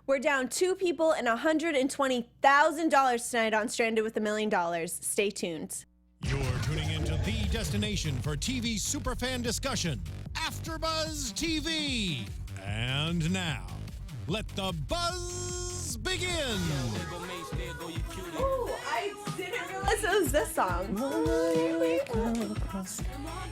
We're down 2 people and $120,000 tonight on Stranded with $1 Million. Stay tuned. You're tuning into the destination for TV superfan discussion, AFTERBUZZ TV. And now, let the buzz begin. Ooh, I didn't realize it was this song.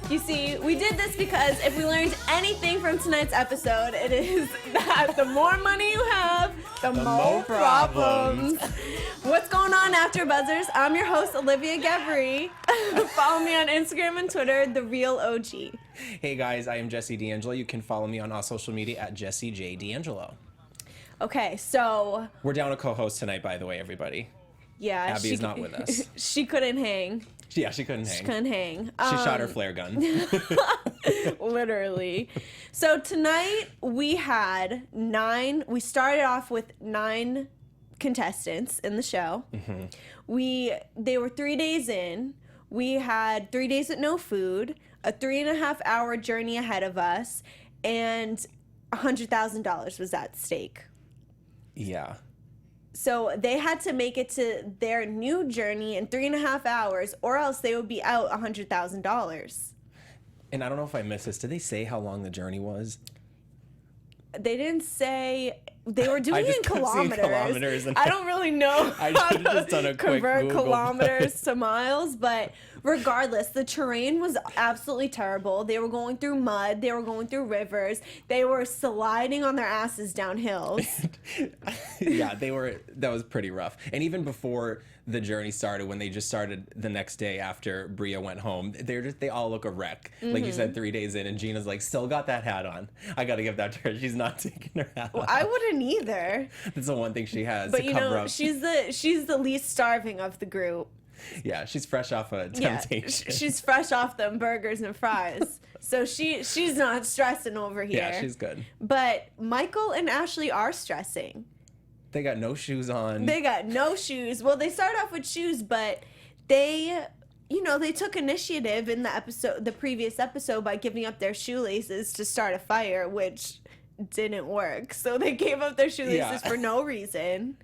You see, we did this because if we learned anything from tonight's episode, it is that the more money you have, the more problems. What's going on, AfterBuzzers? I'm your host, Olivia Gabaree. Follow me on Instagram and Twitter, The Real OG. Hey guys, I am Jesse DAngelo. You can follow me on all social media at Jesse J. DAngelo. Okay, so... We're down a co-host tonight, by the way, everybody. Yeah, Abby is not with us. She couldn't hang. Yeah, she couldn't hang. She couldn't hang. She shot her flare gun. Literally. So tonight we had we started off with 9 contestants in the show. Mm-hmm. They were 3 days in. We had 3 days with no food, a 3.5-hour journey ahead of us, and $100,000 was at stake. Yeah. So they had to make it to their new journey in 3.5 hours, or else they would be out $100,000. And I don't know if I missed this. Did they say how long the journey was? They didn't say. They were doing it in kilometers. And I don't really know I how should have just done a to quick convert Google, kilometers to miles, but regardless, the terrain was absolutely terrible. They were going through mud. They were going through rivers. They were sliding on their asses down hills. Yeah, that was pretty rough. And even before the journey started, when they just started the next day after Bria went home, they all look a wreck. Mm-hmm. Like you said, 3 days in, and Gina's like, still got that hat on. I got to give that to her. She's not taking her hat off. I wouldn't either. That's the one thing she has but to cover up. She's the least starving of the group. Yeah, she's fresh off a temptation. Yeah, she's fresh off them burgers and fries. So she's not stressing over here. Yeah, she's good. But Michael and Ashley are stressing. They got no shoes on. They got no shoes. Well, they start off with shoes, but they took initiative in the previous episode by giving up their shoelaces to start a fire, which didn't work. So they gave up their shoelaces for no reason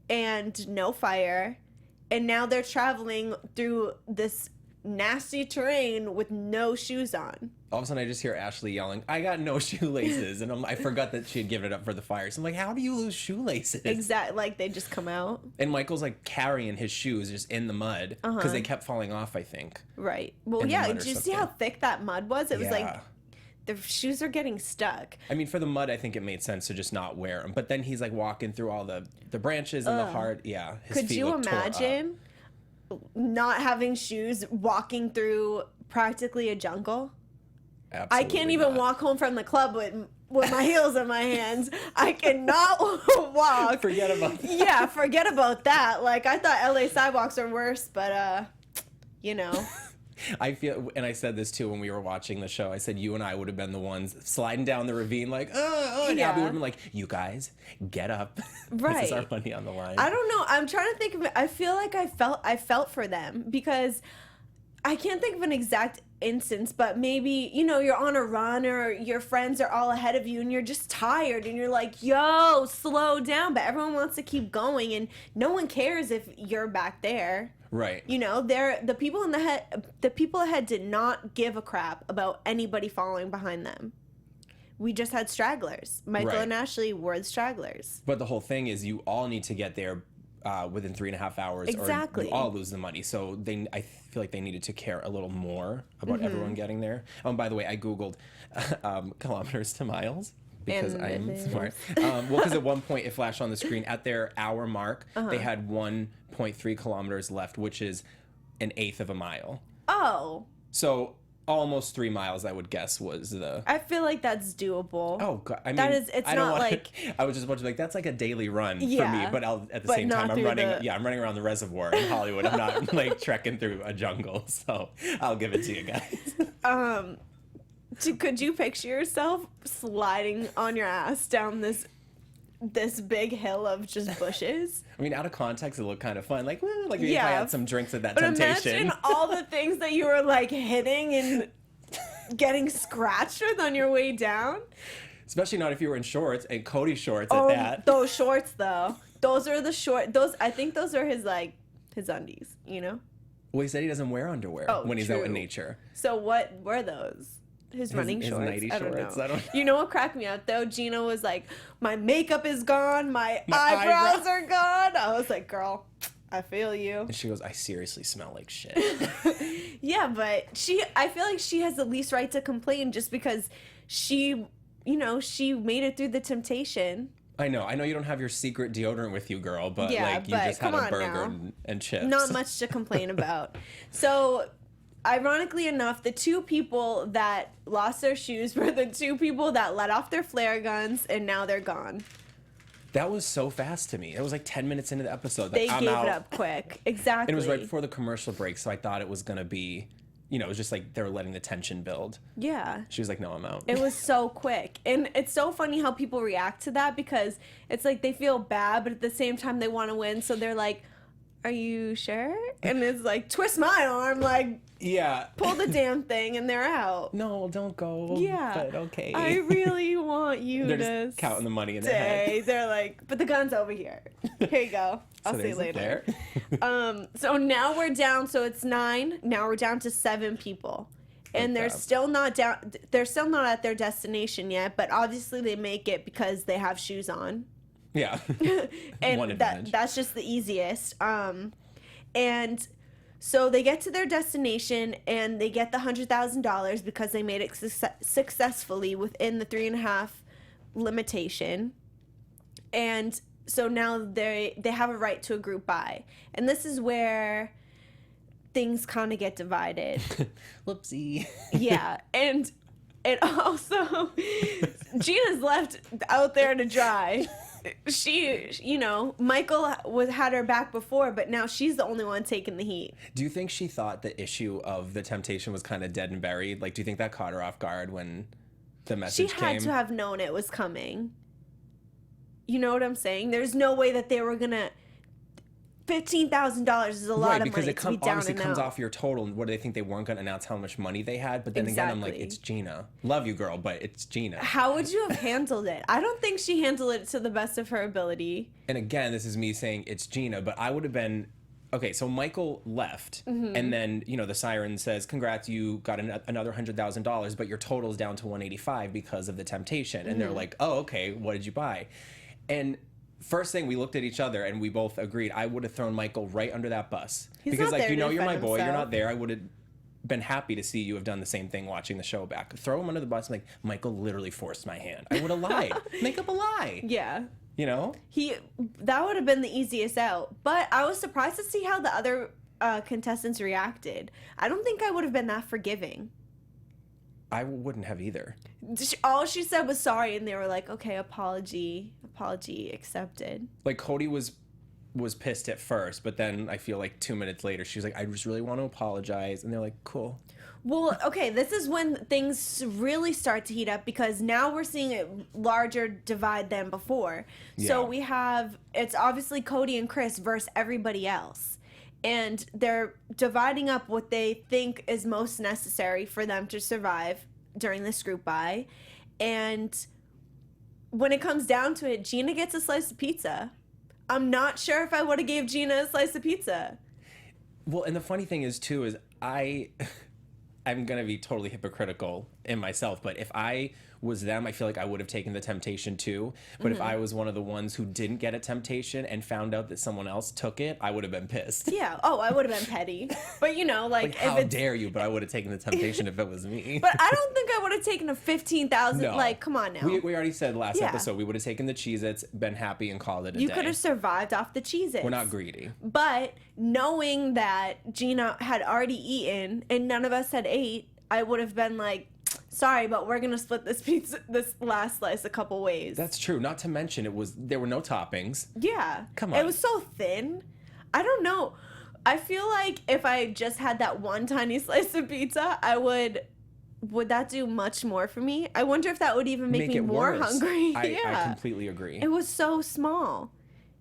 and no fire. And now they're traveling through this nasty terrain with no shoes on. All of a sudden, I just hear Ashley yelling, I got no shoelaces. And I forgot that she had given it up for the fire. So I'm like, how do you lose shoelaces? Exactly. Like, they just come out. And Michael's, like, carrying his shoes just in the mud. Because they kept falling off, I think. Right. Well, yeah. Did you see how thick that mud was? It was like... The shoes are getting stuck. I mean, for the mud, I think it made sense to just not wear them. But then he's like walking through all the branches and the hard. Yeah. Could you imagine not having shoes walking through practically a jungle? Absolutely I can't even walk home from the club with my heels in my hands. I cannot walk. Forget about that. Yeah, forget about that. Like, I thought LA sidewalks are worse, but, I feel, and I said this too when we were watching the show, I said you and I would have been the ones sliding down the ravine like, and Abby would have been like, you guys, get up. Right. This is our money on the line. I don't know. I'm trying to think of it. I feel like I felt for them because I can't think of an exact instance, but maybe, you're on a run or your friends are all ahead of you and you're just tired and you're like, yo, slow down. But everyone wants to keep going and no one cares if you're back there. Right. The people ahead did not give a crap about anybody following behind them. We just had stragglers. Michael and Ashley were the stragglers. But the whole thing is you all need to get there within 3.5 hours exactly. or you all lose the money. So I feel like they needed to care a little more about everyone getting there. Oh, and by the way, I Googled kilometers to miles. Because I'm smart. Because at one point it flashed on the screen at their hour mark, they had 1.3 kilometers left, which is 1/8 of a mile. Oh. So almost 3 miles, I would guess, was the... I feel like that's doable. Oh, God. I mean, it's not like... I was just about to be like, that's like a daily run for me, but at the same time, I'm running around the reservoir in Hollywood. I'm not like trekking through a jungle, so I'll give it to you guys. Could you picture yourself sliding on your ass down this big hill of just bushes? I mean, out of context, it looked kind of fun. Like, if I had some drinks at that temptation. Imagine all the things that you were like hitting and getting scratched with on your way down. Especially not if you were in shorts and Cody shorts Oh, at that. those shorts though. Those are the short. I think those are his his undies. You know. Well, he said he doesn't wear underwear when he's out in nature. So what were those? His running his shorts. nighty I don't shorts. know. I don't. You know what cracked me up though? Gina was like, "My makeup is gone. My eyebrows are gone." I was like, "Girl, I feel you." And she goes, "I seriously smell like shit." Yeah, but I feel like she has the least right to complain just because she made it through the temptation. I know you don't have your secret deodorant with you, girl, but Yeah, you just had a burger now. and chips. Not much to complain about. So, ironically enough, the two people that lost their shoes were the two people that let off their flare guns, and now they're gone. That was so fast to me. It was like 10 minutes into the episode. They I'm gave out. it up quick. Exactly. And it was right before the commercial break, so I thought it was going to be, it was just like they were letting the tension build. Yeah. She was like, "No, I'm out." It was so quick. And it's so funny how people react to that because it's like they feel bad, but at the same time they want to win. So they're like, "Are you sure?" And it's like, twist my arm, like, yeah. pull the damn thing, and they're out. No, don't go. Yeah. But okay. I really want you They're to just counting the money in their stay. head. They're like, but the gun's over here. Here you go. I'll see you later. So now we're down. So it's 9. Now we're down to 7 people. And they're still not down. They're still not at their destination yet, but obviously they make it because they have shoes on. Yeah. And One advantage. that's just the easiest. And so they get to their destination and they get the $100,000 because they made it successfully within the 3.5 limitation. And so now they have a right to a group buy. And this is where things kind of get divided. Whoopsie. Yeah. And it also, Gina's left out there to dry. Michael had her back before, but now she's the only one taking the heat. Do you think she thought the issue of the temptation was kind of dead and buried? Like, do you think that caught her off guard when the message She came? had to have known it was coming. You know what I'm saying? There's no way that they were gonna. $15,000 is a lot of because money it to be down obviously and comes out. off your total. And what do they think? They weren't going to announce how much money they had? But then again, I'm like, Exactly. it's Gina. Love you, girl, but it's Gina. How would you have handled it? I don't think she handled it to the best of her ability. And again, this is me saying it's Gina, but I would have been... Okay, so Michael left, and then, the siren says, "Congrats, you got another $100,000, but your total's down to $185 because of the temptation." And they're like, "Oh, okay, what did you buy?" And first thing, we looked at each other and we both agreed I would have thrown Michael right under that bus. He's because, not there to you're my defend boy, you're himself. not there. I would have been happy to see you have done the same thing watching the show back. Throw him under the bus and Michael literally forced my hand. I would have lied. Make up a lie. Yeah. That would have been the easiest out. But I was surprised to see how the other contestants reacted. I don't think I would have been that forgiving. I wouldn't have either. All she said was sorry, and they were like, "Okay, apology accepted." Like, Cody was pissed at first, but then I feel like 2 minutes later, she's like, "I just really want to apologize." And they're like, "Cool." Well, okay, this is when things really start to heat up because now we're seeing a larger divide than before. So it's obviously Cody and Chris versus everybody else. And they're dividing up what they think is most necessary for them to survive during this group buy. And when it comes down to it, Gina gets a slice of pizza. I'm not sure if I would have gave Gina a slice of pizza. Well, and the funny thing is, too, is I'm going to be totally hypocritical in myself, but if I was them, I feel like I would have taken the temptation too. But if I was one of the ones who didn't get a temptation and found out that someone else took it, I would have been pissed. Yeah. Oh, I would have been petty. But Like, how if it's... dare you? But I would have taken the temptation if it was me. But I don't think I would have taken a $15,000. No. Like, come on now. We already said last Yeah. episode we would have taken the Cheez-Its, been happy, and called it a You day. could have survived off the Cheez-Its. We're not greedy. But knowing that Gina had already eaten and none of us had ate, I would have been like, sorry, but we're going to split this last slice a couple ways. That's true. Not to mention there were no toppings. Yeah. Come on. It was so thin. I don't know. I feel like if I just had that one tiny slice of pizza, would that do much more for me? I wonder if that would even make me it more worse. hungry. I completely agree. It was so small.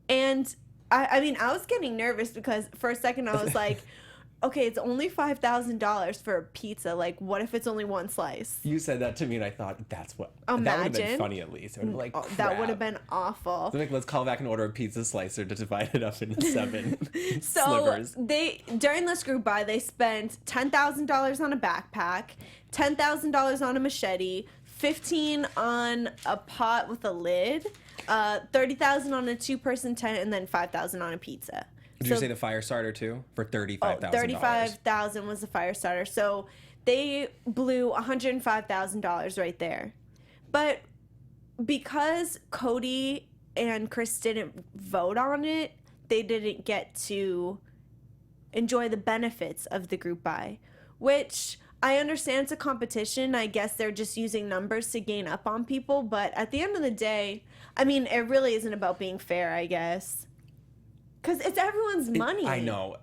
And I mean, I was getting nervous because for a second I was like, okay, it's only $5,000 for a pizza. Like, what if it's only one slice? You said that to me, and I thought that would have been funny at least. I would like, that would have been awful. So like, let's call back and order a pizza slicer to divide it up into 7 So slivers. during this group buy, they spent $10,000 on a backpack, $10,000 on a machete, $15,000 on a pot with a lid, $30,000 on a 2-person tent, and then $5,000 on a pizza. Did you say the fire starter too? For $35,000. $35,000 was the fire starter. So they blew $105,000 right there. But because Cody and Chris didn't vote on it, they didn't get to enjoy the benefits of the group buy, which I understand it's a competition. I guess they're just using numbers to gain up on people. But at the end of the day, I mean, it really isn't about being fair, I guess. Because it's everyone's money. I know.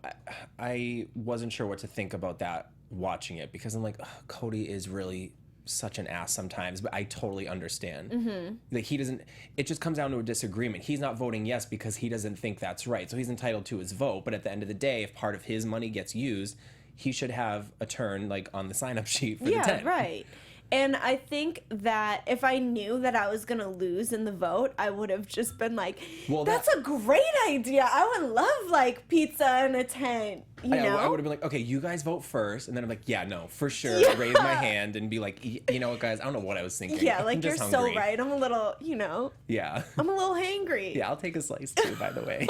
I wasn't sure what to think about that watching it because I'm like, Cody is really such an ass sometimes, but I totally understand. Mm-hmm. Like he doesn't. It just comes down to a disagreement. He's not voting yes because he doesn't think that's right. So he's entitled to his vote. But at the end of the day, if part of his money gets used, he should have a turn like on the sign-up sheet for the tent. Yeah, right. And I think that if I knew that I was going to lose in the vote, I would have just been like, well, that's a great idea. I would love, like, pizza and a tent, you know? I would have been like, okay, you guys vote first. And then I'm like, yeah, no, for sure. Yeah. Raise my hand and be like, you know what, guys? I don't know what I was thinking. Yeah, like, you're hungry. So right. I'm a little, you know. Yeah. I'm a little hangry. Yeah, I'll take a slice, too, by the way.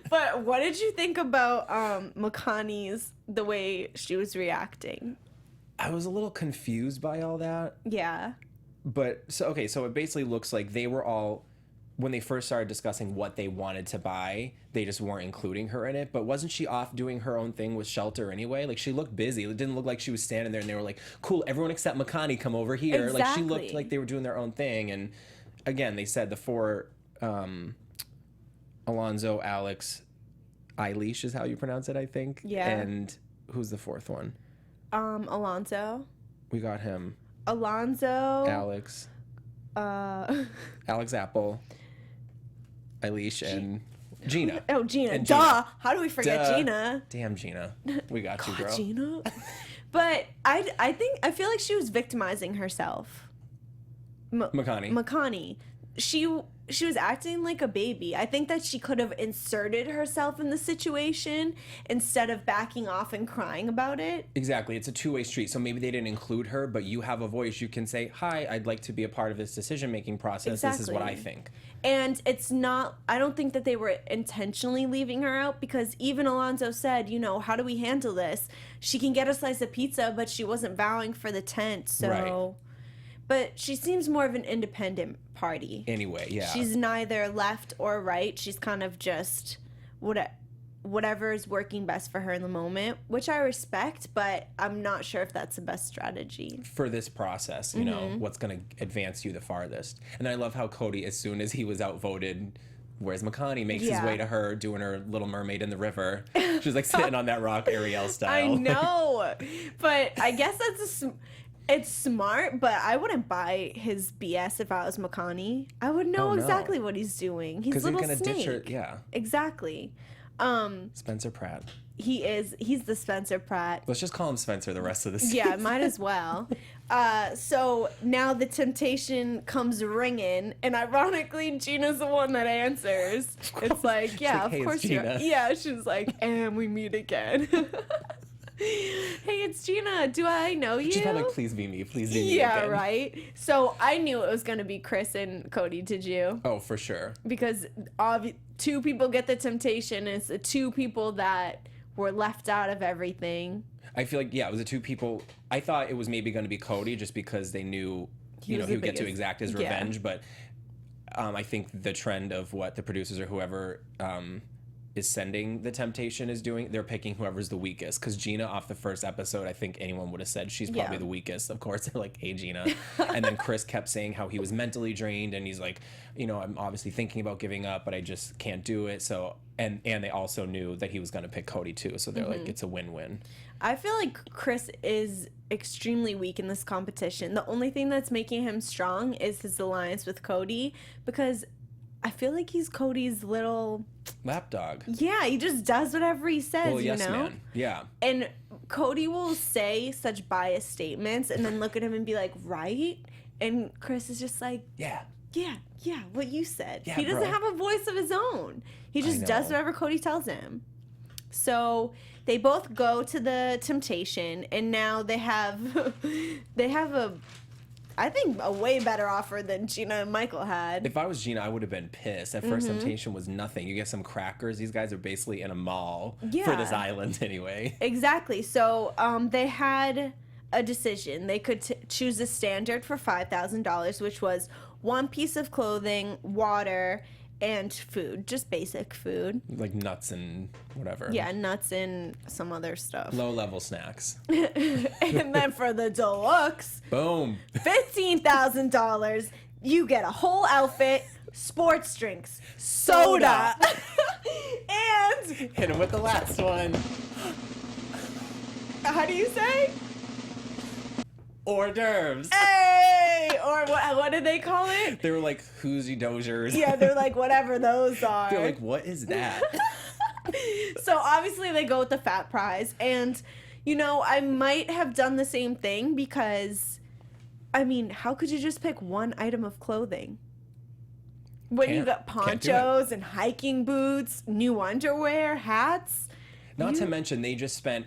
But what did you think about Makani's, the way she was reacting? I was a little confused by all that. Yeah. But, so it basically looks like they were all, when they first started discussing what they wanted to buy, they just weren't including her in it. But wasn't she off doing her own thing with shelter anyway? Like, she looked busy. It didn't look like she was standing there and they were like, cool, everyone except Makani, come over here. Exactly. Like, she looked like they were doing their own thing. And, again, they said the 4, Alonzo, Alex, Eilish is how you pronounce it, I think. Yeah. And who's the 4th one? Alonzo. We got him. Alonzo. Alex. Alex Apple. Eilish and Gina. Oh, Gina. And Duh. Gina. How do we forget Gina? Damn, Gina. We got you, girl. Gina. But I feel like she was victimizing herself. Makani. She was acting like a baby. I think that she could have inserted herself in the situation instead of backing off and crying about it. Exactly. It's a two-way street. So maybe they didn't include her, but you have a voice. You can say, hi, I'd like to be a part of this decision-making process. Exactly. This is what I think. And it's not, I don't think that they were intentionally leaving her out because even Alonzo said, you know, how do we handle this? She can get a slice of pizza, but she wasn't vowing for the tent, so... Right. But she seems more of an independent party. Anyway, yeah. She's neither left or right. She's kind of just whatever is working best for her in the moment, which I respect, but I'm not sure if that's the best strategy. For this process, you know, what's going to advance you the farthest. And I love how Cody, as soon as he was outvoted, where's Makani, makes his way to her, doing her Little Mermaid in the river. She's like sitting on that rock, Ariel style. I know. But I guess it's smart, but I wouldn't buy his BS if I was Makani. I would know exactly what he's doing. He's a little snake. Ditch her, yeah. Exactly. Spencer Pratt. He's the Spencer Pratt. Let's just call him Spencer the rest of the season. Yeah, might as well. So now the temptation comes ringing, and ironically, Gina's the one that answers. It's like, yeah, of course Gina. Yeah, she's like, and we meet again. Hey, it's Gina. Do I know you? She's probably like, please be me. Please be me. Yeah, again. Right. So I knew it was going to be Chris and Cody. Did you? Oh, for sure. Because 2 people get the temptation. And it's the 2 people that were left out of everything. I feel like, yeah, it was the 2 people. I thought it was maybe going to be Cody just because they knew, he would get to exact his revenge. But I think the trend of what the producers or whoever is sending the temptation is doing, they're picking whoever's the weakest. Because Gina, off the first episode, I think anyone would have said she's probably the weakest. Of course, they're like, hey, Gina. And then Chris kept saying how he was mentally drained, and he's like, you know, I'm obviously thinking about giving up, but I just can't do it. So, and they also knew that he was going to pick Cody too. So they're like, it's a win-win. I feel like Chris is extremely weak in this competition. The only thing that's making him strong is his alliance with Cody, because I feel like he's Cody's little lapdog. Yeah, he just does whatever he says, Well, yes, you know? man. Yeah. And Cody will say such biased statements and then look at him and be like, right? And Chris is just like, yeah, what you said. Yeah, he doesn't bro. have a voice of his own. He just does whatever Cody tells him. So they both go to the temptation, and now they have I think a way better offer than Gina and Michael had. If I was Gina, I would have been pissed. That first temptation was nothing. You get some crackers. These guys are basically in a mall for this island anyway. Exactly. So they had a decision. They could choose a standard for $5,000, which was one piece of clothing, water, and food. Just basic food. Like nuts and whatever. Yeah, nuts and some other stuff. Low-level snacks. And then for the deluxe, boom, $15,000. You get a whole outfit, sports drinks, soda, and hit him with the last one. How do you say? Hors d'oeuvres. Hey! Or what did they call it? They were like Hoosie Dozers. Yeah, they're like whatever those are. They're like, what is that? So obviously they go with the fat prize. And, you know, I might have done the same thing because, I mean, how could you just pick one item of clothing? When you got ponchos and hiking boots, new underwear, hats. Not to mention they just spent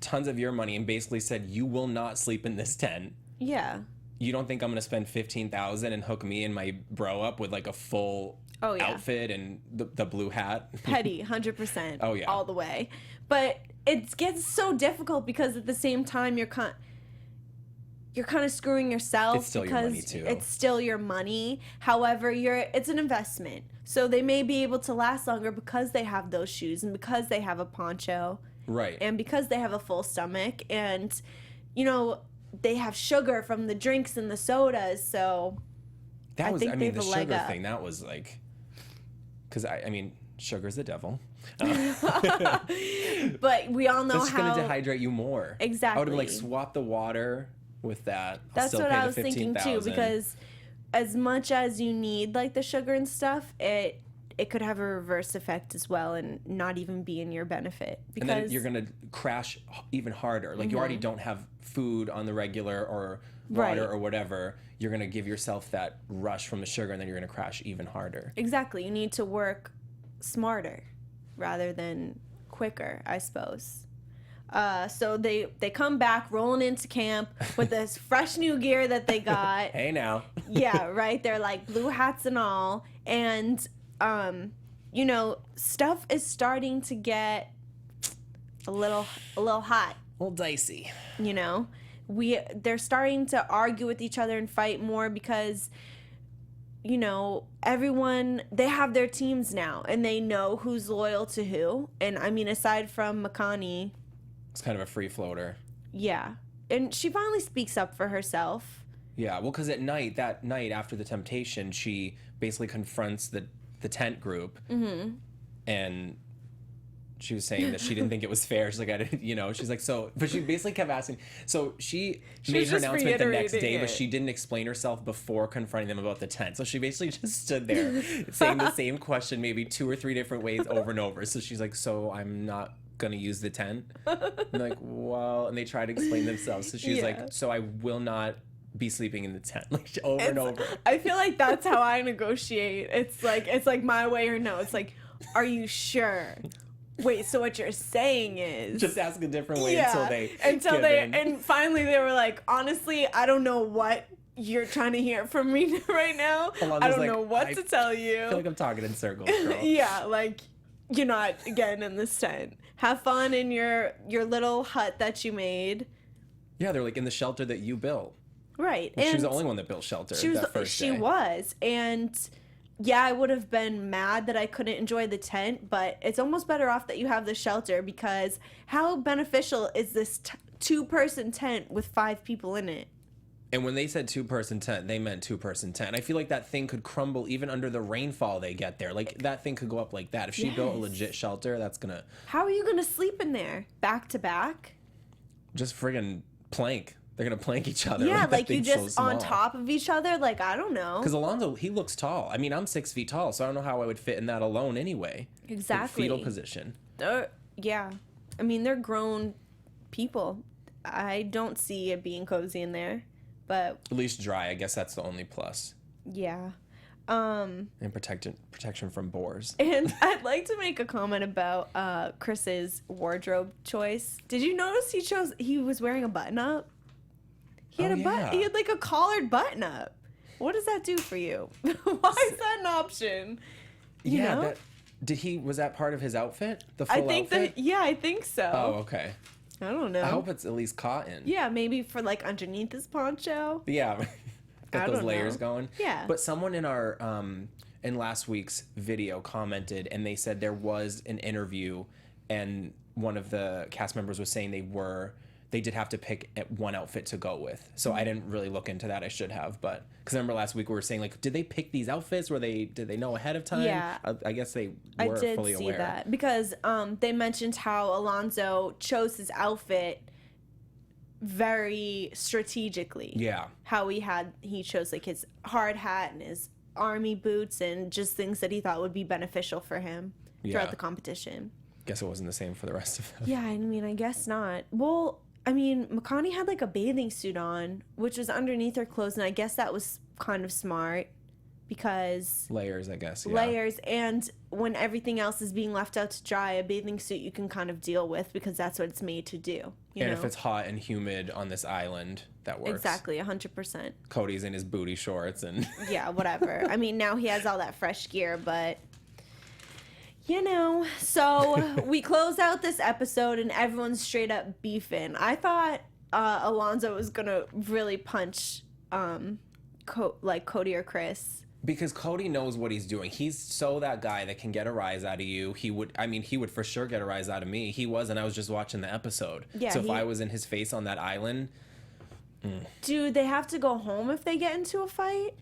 tons of your money and basically said, you will not sleep in this tent. Yeah. You don't think I'm gonna spend $15,000 and hook me and my bro up with like a full outfit and the blue hat? Petty, 100%. Oh yeah, all the way. But it gets so difficult because at the same time you're kind of screwing yourself. It's still your money too. It's still your money. However, it's an investment, so they may be able to last longer because they have those shoes and because they have a poncho. Right. And because they have a full stomach and, you know, they have sugar from the drinks and the sodas, so that was, I mean, the sugar thing, that was like, because I mean, sugar's the devil. But we all know That's how. It's going to dehydrate you more. Exactly. I would have like swapped the water with that. That's what I was thinking too, because as much as you need like the sugar and stuff, it could have a reverse effect as well and not even be in your benefit. Because and then you're going to crash even harder. Like you already don't have food on the regular or water or whatever. You're going to give yourself that rush from the sugar and then you're going to crash even harder. Exactly. You need to work smarter rather than quicker, I suppose. So they come back rolling into camp with this fresh new gear that they got. Hey now. Yeah, right. They're like blue hats and all. And you know, stuff is starting to get a little hot. A little dicey. You know, they're starting to argue with each other and fight more because, you know, they have their teams now and they know who's loyal to who. And I mean, aside from Makani, it's kind of a free floater. Yeah. And she finally speaks up for herself. Yeah, well, because that night after the temptation, she basically confronts the tent group, and she was saying that she didn't think it was fair. She's like, I didn't, you know, she's like, so, but she basically kept asking. So she made her announcement the next day, but she didn't explain herself before confronting them about the tent. So she basically just stood there saying the same question maybe 2 or 3 different ways over and over. So she's like, so I'm not gonna use the tent? I'm like, well, and they try to explain themselves. So she's like, so I will not be sleeping in the tent, like over and over. I feel like that's how I negotiate. It's like my way or no. It's like, are you sure? Wait, so what you're saying is just ask a different way and finally they were like, honestly, I don't know what you're trying to hear from me right now. I don't know what to tell you. I feel like I'm talking in circles, girl. Yeah, like you're not getting in this tent. Have fun in your little hut that you made. Yeah, they're like in the shelter that you built. Right. And she was the only one that built shelter that first day. She was. And yeah, I would have been mad that I couldn't enjoy the tent, but it's almost better off that you have the shelter because how beneficial is this 2-person tent with 5 people in it? And when they said 2-person tent, they meant 2-person tent. I feel like that thing could crumble even under the rainfall they get there. Like that thing could go up like that. If she built a legit shelter, that's gonna... How are you gonna sleep in there? Back to back? Just friggin' plank. They're gonna plank each other. Yeah, that like you thing's so just on small. top of each other. Like, I don't know. Because Alonzo, he looks tall. I mean, I'm 6 feet tall, so I don't know how I would fit in that alone anyway. Exactly. Fetal position. Yeah. I mean, they're grown people. I don't see it being cozy in there, but At least dry. I guess that's the only plus. yeah. And protection from boars. And I'd like to make a comment about Chris's wardrobe choice. Did you notice he was wearing a button up? He had he had like a collared button up. What does that do for you? Why is that an option? You know? Was that part of his outfit? The full I think outfit? I think so. Oh, okay. I don't know. I hope it's at least cotton. Yeah, maybe for like underneath his poncho. Yeah. Get those layers going. Yeah. But someone in our in last week's video commented, and they said there was an interview, and one of the cast members was saying they did have to pick one outfit to go with. So I didn't really look into that. I should have, but because I remember last week we were saying, like, did they pick these outfits? Did they know ahead of time? Yeah. I guess they I were did fully see aware. that because they mentioned how Alonzo chose his outfit very strategically. Yeah. How he chose like his hard hat and his army boots and just things that he thought would be beneficial for him throughout the competition. Guess it wasn't the same for the rest of them. Yeah, I mean, I guess not. Well, I mean, Makani had like a bathing suit on, which was underneath her clothes, and I guess that was kind of smart because Layers, I guess. Yeah. layers, and when everything else is being left out to dry, a bathing suit you can kind of deal with because that's what it's made to do. You know? If it's hot and humid on this island, that works. Exactly, 100%. Cody's in his booty shorts and Yeah, whatever. I mean, now he has all that fresh gear, but you know. So we close out this episode and everyone's straight up beefing. I thought Alonzo was gonna really punch Cody or Chris. because Cody knows what he's doing. He's so that guy that can get a rise out of you. He would for sure get a rise out of me. He was, and I was just watching the episode. Yeah, so if I was in his face on that island. Do they have to go home if they get into a fight?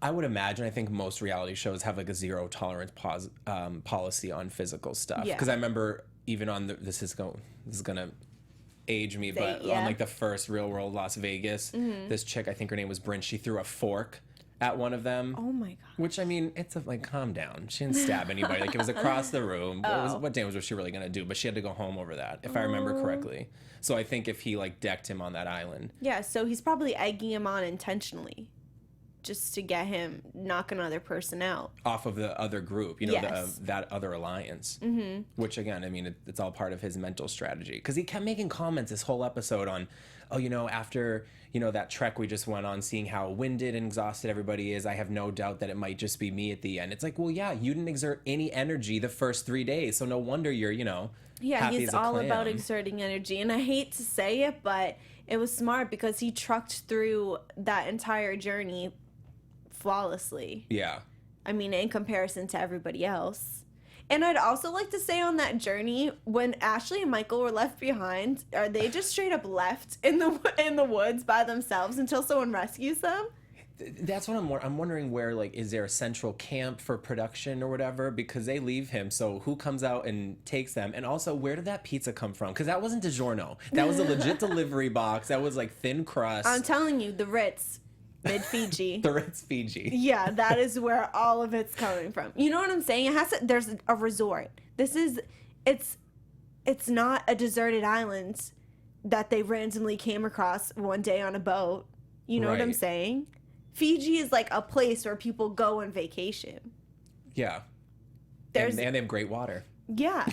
I would imagine. I think most reality shows have like a zero tolerance policy on physical stuff. Yeah. Because I remember even on this is gonna age me, but yeah. on like the first Real World Las Vegas, this chick, I think her name was Bryn, she threw a fork at one of them. Oh my god. Which, I mean, it's like, calm down. She didn't stab anybody. Like, it was across the room. What damage was she really gonna do? But she had to go home over that, if I remember correctly. So I think if he like decked him on that island. Yeah, so he's probably egging him on intentionally, just to get him knock another person out Off of the other group, you know, Yes. that other alliance. Mm-hmm. Which, again, I mean, it's all part of his mental strategy. Because he kept making comments this whole episode on, oh, you know, after, you know, that trek we just went on, seeing how winded and exhausted everybody is, I have no doubt that it might just be me at the end. It's like, well, yeah, you didn't exert any energy the first 3 days, so no wonder you're, you know, Yeah, happy he's as a all clam. about exerting energy. And I hate to say it, but it was smart because he trucked through that entire journey flawlessly. Yeah. I mean, in comparison to everybody else. And I'd also like to say on that journey, when Ashley and Michael were left behind, are they just straight up left in the woods by themselves until someone rescues them? That's what I'm wondering, where, like, is there a central camp for production or whatever? Because they leave him, so who comes out and takes them? And also, where did that pizza come from? Because that wasn't DiGiorno. That was a legit delivery box. That was, like, thin crust. I'm telling you, the Ritz, mid-Fiji. The Ritz Fiji. Yeah, that is where all of it's coming from. You know what I'm saying? There's a resort. It's not a deserted island that they randomly came across one day on a boat. You know what I'm Right. saying? Fiji is like a place where people go on vacation. Yeah. There's And they have great water. Yeah.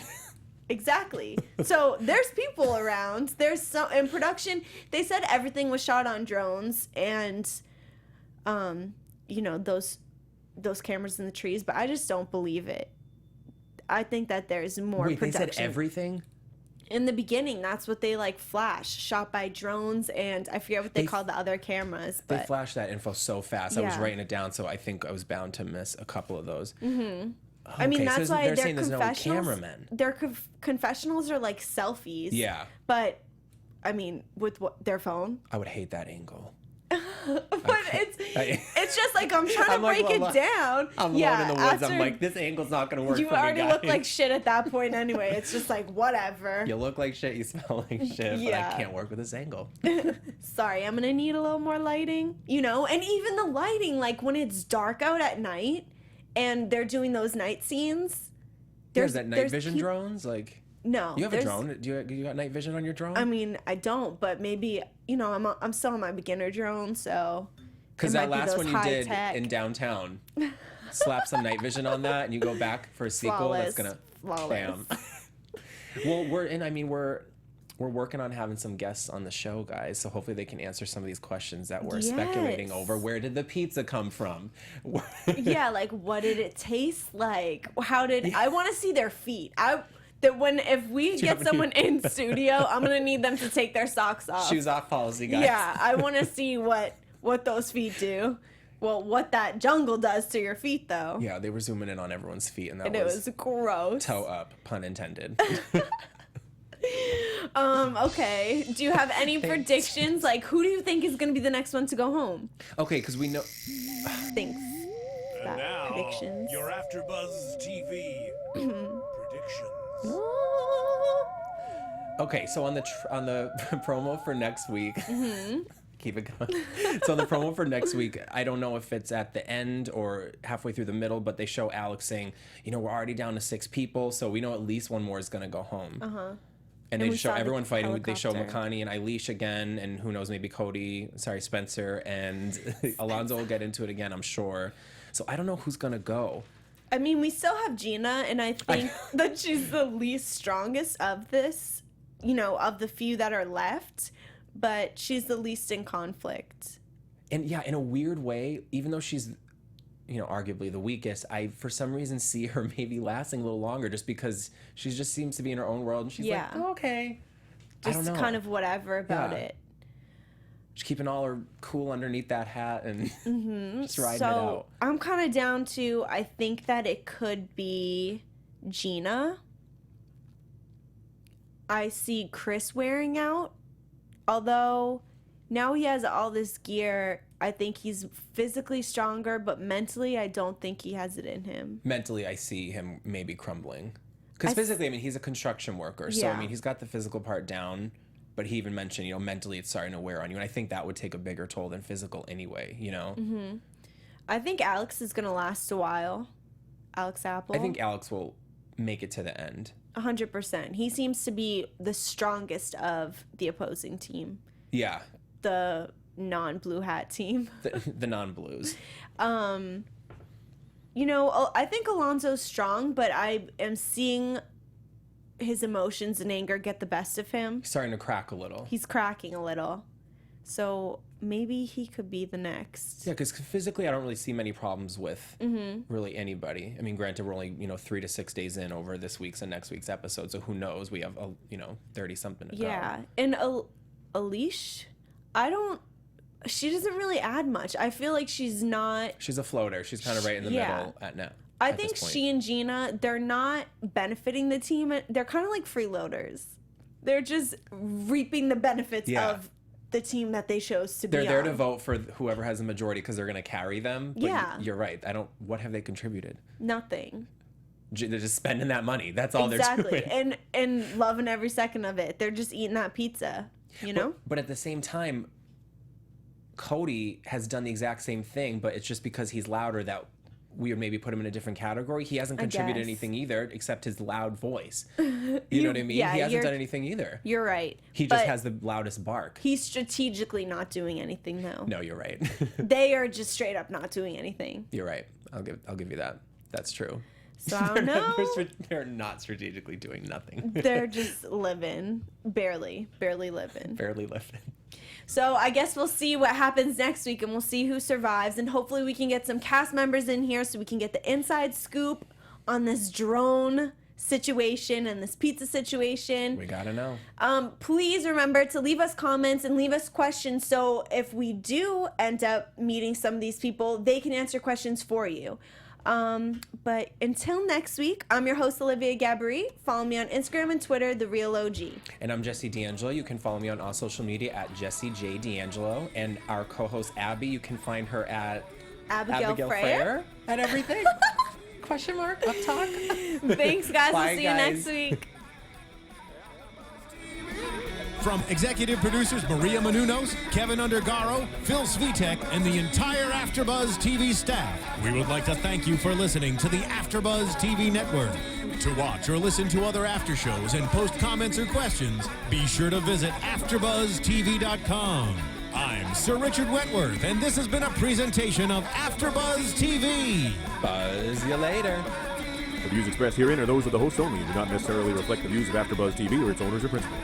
Exactly. So there's people around. There's some in production. They said everything was shot on drones and you know, those cameras in the trees, but I just don't believe it. I think that there's more Wait, production. they said everything? In the beginning, that's what they like flash, shot by drones, and I forget what they call the other cameras. But They flashed that info so fast. I was Yeah. writing it down, so I think I was bound to miss a couple of those. Mm-hmm. I mean, Okay, that's so why they're their saying there's no confessionals. cameramen. Their confessionals are like selfies. Yeah. But I mean, with their phone. I would hate that angle. But it's just like I'm trying to break it down. I'm alone in the woods. I'm like, this angle's not gonna work. You for me, already guys. look like shit at that point anyway. It's just like whatever. You look like shit. You smell like shit. But I can't work with this angle. Sorry, I'm gonna need a little more lighting. And even the lighting, like when it's dark out at night, and they're doing those night scenes. There's that night vision drones, like. No. You have a drone? You got night vision on your drone? I mean, I don't, but maybe, I'm still on my beginner drone, so. Because that last one you did in downtown, slap some night vision on that, and you go back for a sequel. Flawless. That's gonna. Flawless. Bam. Well, we're working on having some guests on the show, guys. So hopefully they can answer some of these questions that we're speculating over. Where did the pizza come from? Yeah, like what did it taste like? I want to see their feet. If we get someone in studio, I'm gonna need them to take their socks off. Shoes off policy, guys. Yeah, I want to see what those feet do. Well, what that jungle does to your feet, though. Yeah, they were zooming in on everyone's feet, and it was gross. Toe up, pun intended. Okay. Do you have any predictions? Like, who do you think is gonna be the next one to go home? Okay, because we know. Thanks. And now, predictions. your AFTERBUZZ TV predictions. Okay, so on the promo for next week, keep it going. So on the promo for next week, I don't know if it's at the end or halfway through the middle, but they show Alex saying, we're already down to 6 people, so we know at least one more is gonna go home. And they show everyone fighting. They show Makani and Eilish again, and who knows, maybe Spencer, and Alonzo will get into it again, I'm sure. So I don't know who's gonna go. I mean, we still have Gina, and I think that she's the least strongest of this, of the few that are left, but she's the least in conflict. And yeah, in a weird way, even though she's, arguably the weakest, I, for some reason, see her maybe lasting a little longer just because she just seems to be in her own world, and she's like, oh, okay. Just I don't know. kind of whatever about it. She's keeping all her cool underneath that hat and just riding it out. I'm kind of down to, I think that it could be Gina. I see Chris wearing out. Although now he has all this gear, I think he's physically stronger, but mentally I don't think he has it in him. Mentally, I see him maybe crumbling. Because physically, he's a construction worker. So, he's got the physical part down. But he even mentioned, mentally it's starting to wear on you. And I think that would take a bigger toll than physical anyway, I think Alex is going to last a while. Alex Apple. I think Alex will make it to the end. 100%. He seems to be the strongest of the opposing team. Yeah. The non-blue hat team. The non-blues. I think Alonso's strong, but I am seeing his emotions and anger get the best of him. He's starting to crack a little. He's cracking a little. So maybe he could be the next. Yeah, because physically I don't really see many problems with really anybody. I mean, granted, we're only, 3 to 6 days in over this week's and next week's episode, so who knows? We have, 30-something to go. Yeah. And Eilish, she doesn't really add much. I feel like she's not... She's a floater. She's kind of right in the middle at now. I think she and Gina, they're not benefiting the team. They're kind of like freeloaders. They're just reaping the benefits of the team that they chose to be on. They're there to vote for whoever has the majority because they're going to carry them. But you're right. What have they contributed? Nothing. They're just spending that money. That's all they're doing. Exactly. And loving every second of it. They're just eating that pizza, But at the same time, Cody has done the exact same thing, but it's just because he's louder that we would maybe put him in a different category. He hasn't contributed anything either, except his loud voice. You know what I mean? Yeah, he hasn't done anything either. You're right. He just has the loudest bark. He's strategically not doing anything, though. No, you're right. They are just straight up not doing anything. You're right. I'll give you that. That's true. So I don't know. They're not strategically doing nothing. They're just living. Barely living. Barely living. So I guess we'll see what happens next week, and we'll see who survives. And hopefully we can get some cast members in here so we can get the inside scoop on this drone situation and this pizza situation. We gotta know. Please remember to leave us comments and leave us questions, so if we do end up meeting some of these people, they can answer questions for you. But until next week, I'm your host, Olivia Gabaree. Follow me on Instagram and Twitter, The Real OG. And I'm Jesse DAngelo. You can follow me on all social media at Jesse J. DAngelo. And our co-host, Abby, you can find her at Abigail Freyer. At everything. Question mark, up talk. Thanks, guys. Bye, We'll see you next week. From executive producers Maria Menounos, Kevin Undergaro, Phil Svitek, and the entire AfterBuzz TV staff, we would like to thank you for listening to the AfterBuzz TV network. To watch or listen to other after shows and post comments or questions, be sure to visit AfterBuzzTV.com. I'm Sir Richard Wentworth, and this has been a presentation of AfterBuzz TV. Buzz you later. The views expressed herein are those of the host only and do not necessarily reflect the views of AfterBuzz TV or its owners or principals.